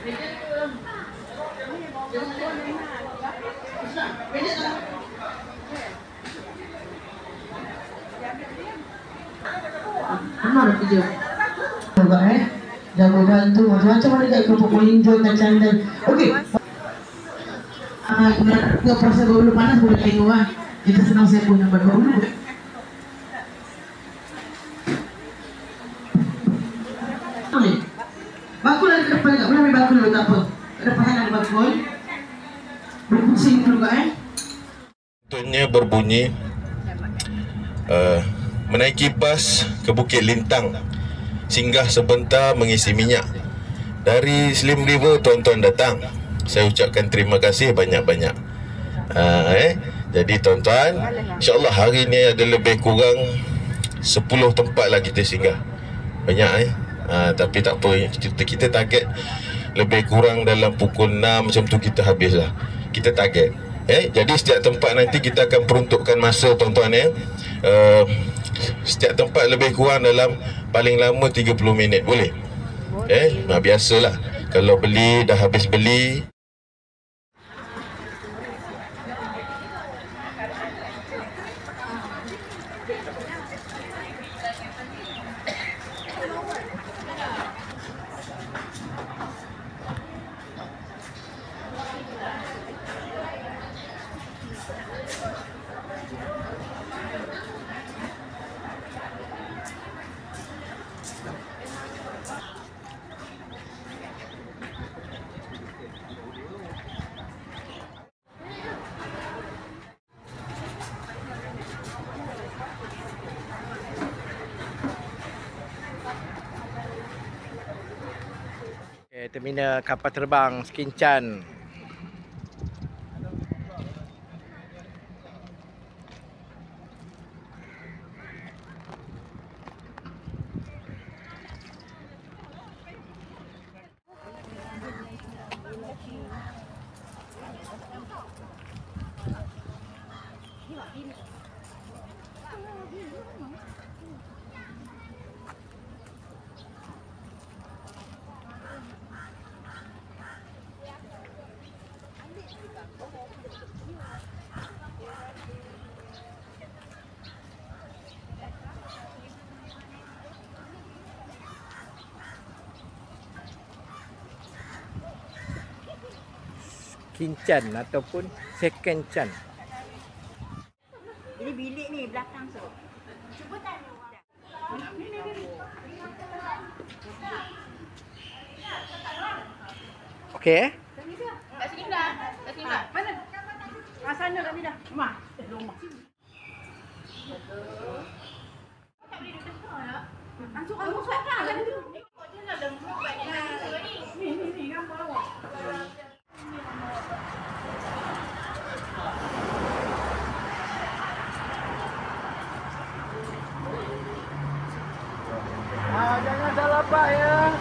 Mana kerja? Coba jago bantu macam-macam ada kat kerupuk melinjo kacang dan okey. Nak proses bau panas boleh tengok lah. Kita senang saya punya buat bau dulu. Boleh. Bakul ada ke depan tak? Boleh ambil bakul dulu tak apa. Ke depan ada bakul. Berpusing dulu kak Contohnya berbunyi menaiki bas ke Bukit Lintang, singgah sebentar mengisi minyak. Dari Slim River tuan-tuan datang. Saya ucapkan terima kasih banyak-banyak. Jadi tuan-tuan, insya-Allah hari ni ada lebih kurang 10 tempat lah kita singgah. Banyak tapi tak apa, kita target lebih kurang dalam pukul 6 macam tu kita habislah. Kita target. Jadi setiap tempat nanti kita akan peruntukkan masa tuan-tuan setiap tempat lebih kurang dalam paling lama 30 minit boleh? Biasalah kalau beli dah habis beli. Terminal kapal terbang Skincan. Kincan ataupun second chan. Ini bilik ni belakang tu. Cuba tanya orang. Okey. Kat sini dah. Kat sini dah. Mana? Sana kat sini dah. Rumah. Rumah. Tak boleh duduk tengah lah. Masuk sekarang. Kau jangan dah buat ni. Ni gambar awak. Jangan salah pak ya.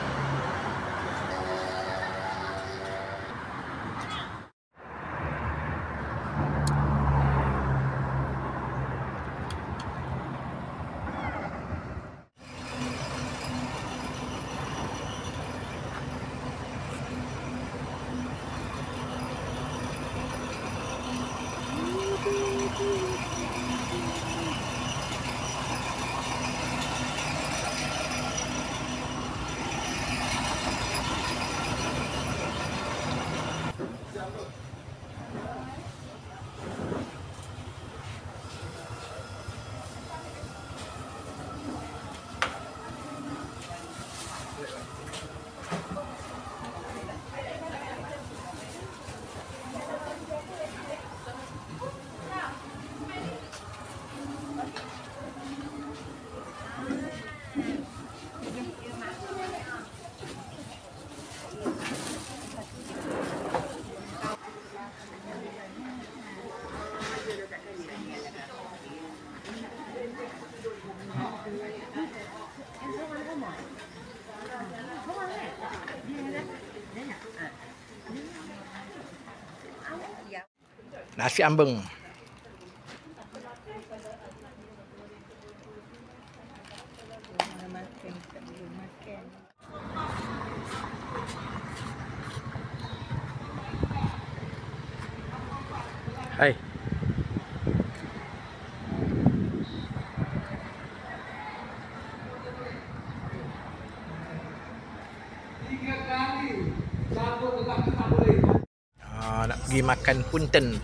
Nasi ambeng. Hai. Nak pergi makan punten.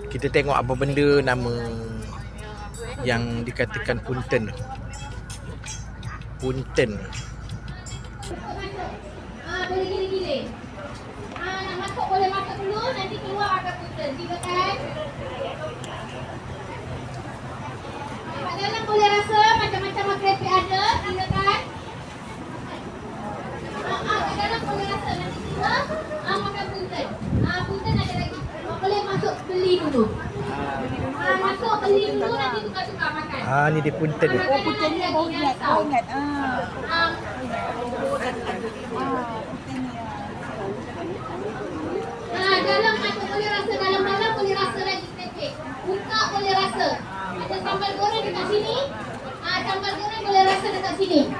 Kita tengok apa benda nama yang dikatakan punten. Boleh gila-gila. Nak masuk boleh masuk dulu, nanti keluar akan punten. Silakan. Kat dalam boleh rasa macam-macam keripik ada. Silakan. Kat dalam boleh rasa nanti keluar makan punten. Punten ada lagi. Boleh masuk beli dulu. Masuk beli dulu nanti tukar-tukar makan. Ni dia punten dia. Oh, punten ni bau ingat. Dalam macam boleh rasa, dalam-dalam boleh rasa lagi keripik. Buka boleh rasa. Ada sambal goreng dekat sini. Sambal goreng boleh rasa dekat sini.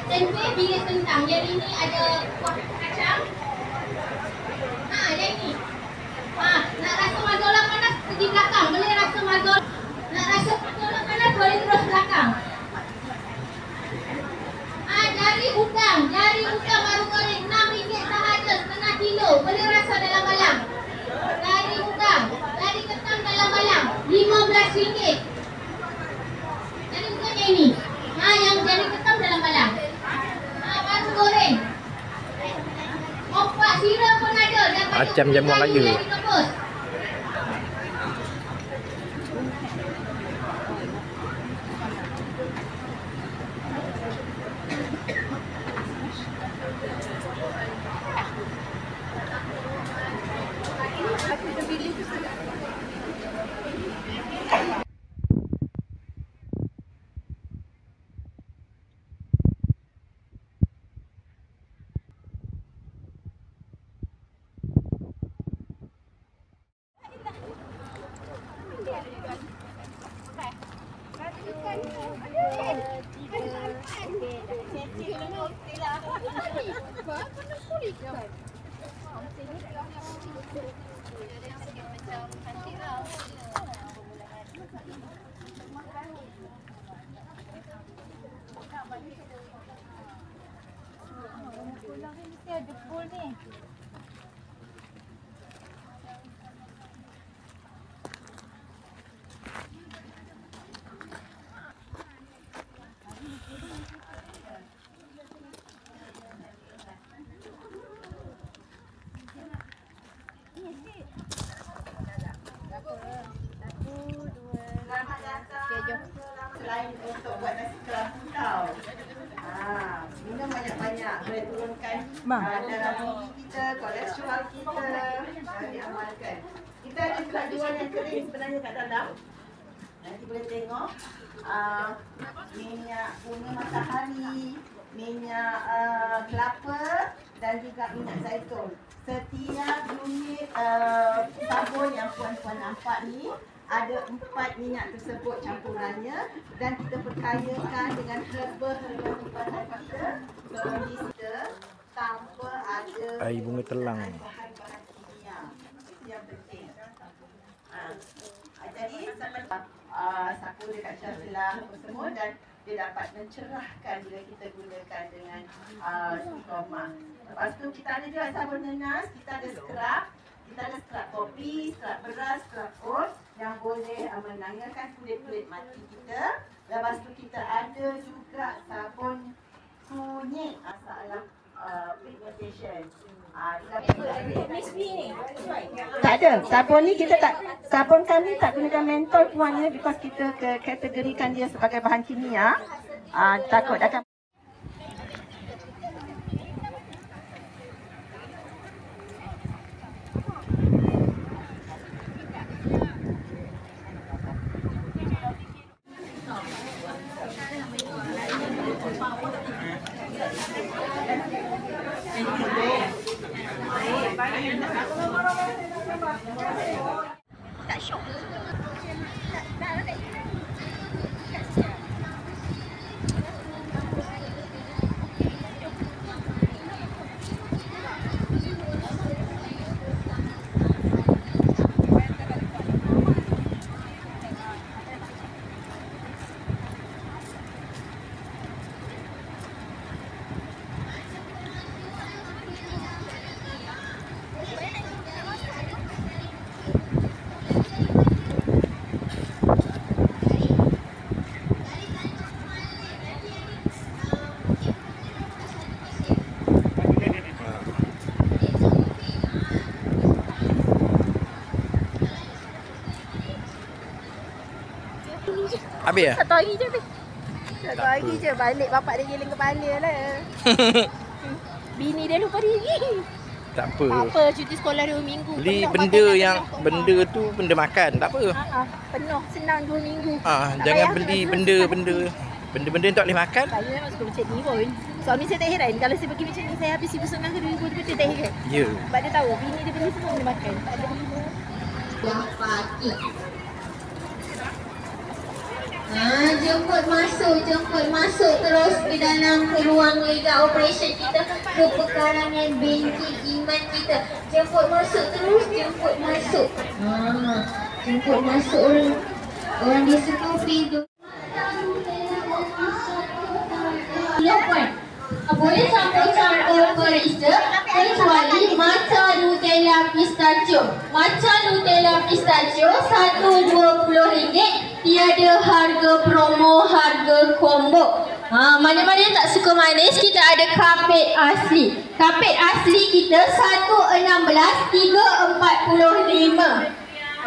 Tempe bilis kentang. Yang ini ada kuah kacang. Yang ini. Nak rasa mazola panas pergi belakang. Boleh rasa mazola. Nak rasa mazola panas boleh terus belakang. Jari udang baru goreng RM6 sahaja setengah kilo. Boleh rasa dalam balang. Jari udang, jari ketam dalam balang RM15. Jari udang yang ini. Yang jari ketam dalam balang. Baru goreng. Opak sirap pun ada. Macam jamuan raya. Selain untuk buat nasi kerabu tau. Minum banyak-banyak boleh turunkan darah tinggi kita, kolesterol kita, diamalkan. Kita ada keraduan yang kering sebenarnya kat dalam. Nanti boleh tengok minyak bunga matahari, minyak kelapa dan juga minyak zaitun. Setiap unit sabun yang puan-puan nampak ni ada 4 minyak tersebut campurannya dan kita perkayakan dengan herba-herba tempatan kita kita tanpa ada air bunga telang. bahan-bahan kimia. Itu yang penting. Jadi sapu dekat syarsilah apa semua dan dia dapat mencerahkan bila kita gunakan dengan istiqomah. Lepas tu kita ada juga sabun nenas, kita ada scrub. Kita ada scrub kopi, scrub beras, scrub oat yang boleh menanggalkan kulit-kulit mati kita. Lepas tu kita ada juga sabun kunyit masalah pigmentation. Tak ada. Sabun ni kita tak, sabun kami tak gunakan mentol puannya because kita kategorikan dia sebagai bahan kimia. Takut akan tak syok. Habis ya? Satu hari je, Pi. Satu hari je. Balik bapak dia geleng kepala lah. Bini dia lupa diri. Tak apa. Tak apa, cuti sekolah 2 minggu. Beli Penuh benda makanan yang penuh. benda tu benda makan, tak apa. Penuh, senang 2 minggu. Jangan payah beli nak benda-benda yang tak boleh makan. Saya memang suka macam ni pun. Suami saya tak heran. Kalau saya pergi macam ni, saya habis RM1,500 ke RM2,000 tu dia tak heran. Ya. Sebab dia tahu, bini dia beli semua benda makan. Tak ada benda. Jemput masuk terus ke dalam ruang lega operation kita, ke pekarangan bengkel Iman kita. Jemput masuk terus, jemput masuk orang dia suka video. Boleh campur-campur perisa kecuali matcha Nutella pistachio. Matcha Nutella pistachio RM1.20, tiada harga promo, harga combo. Mana-mana yang tak suka manis, kita ada kapet asli. Kapet asli kita RM1.16, RM3.45.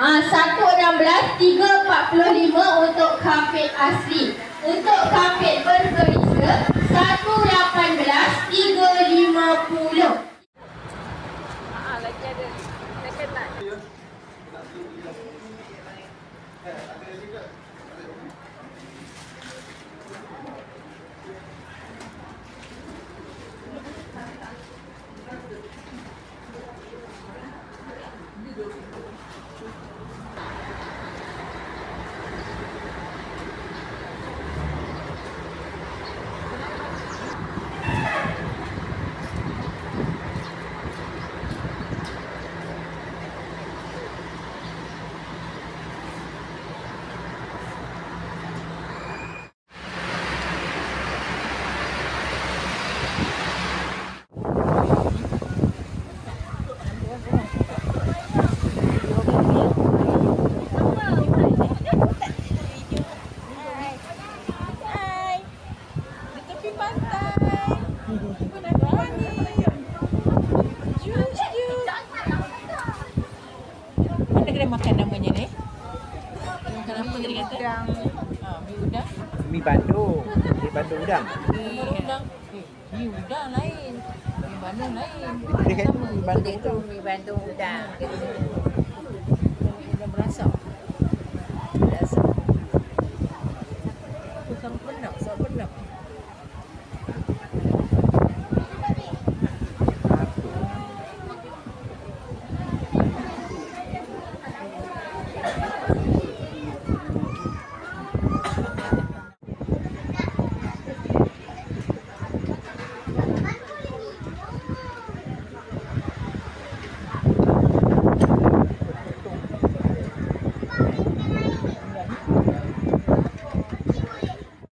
RM1.16, RM3.45 untuk kapet asli. Untuk kapet berperisa RM1.18, RM3.50. Lagi ada. Tekan tak? Makan namanya ni. Makan apa tadi kata? Udang. Mi udang. Mi Bandung. Mi Bandung udang. Mi udang. Mi udang lain. Mi Bandung lain. Dia kata Mi Bandung tu. Mi Bandung udang. Udang berasap.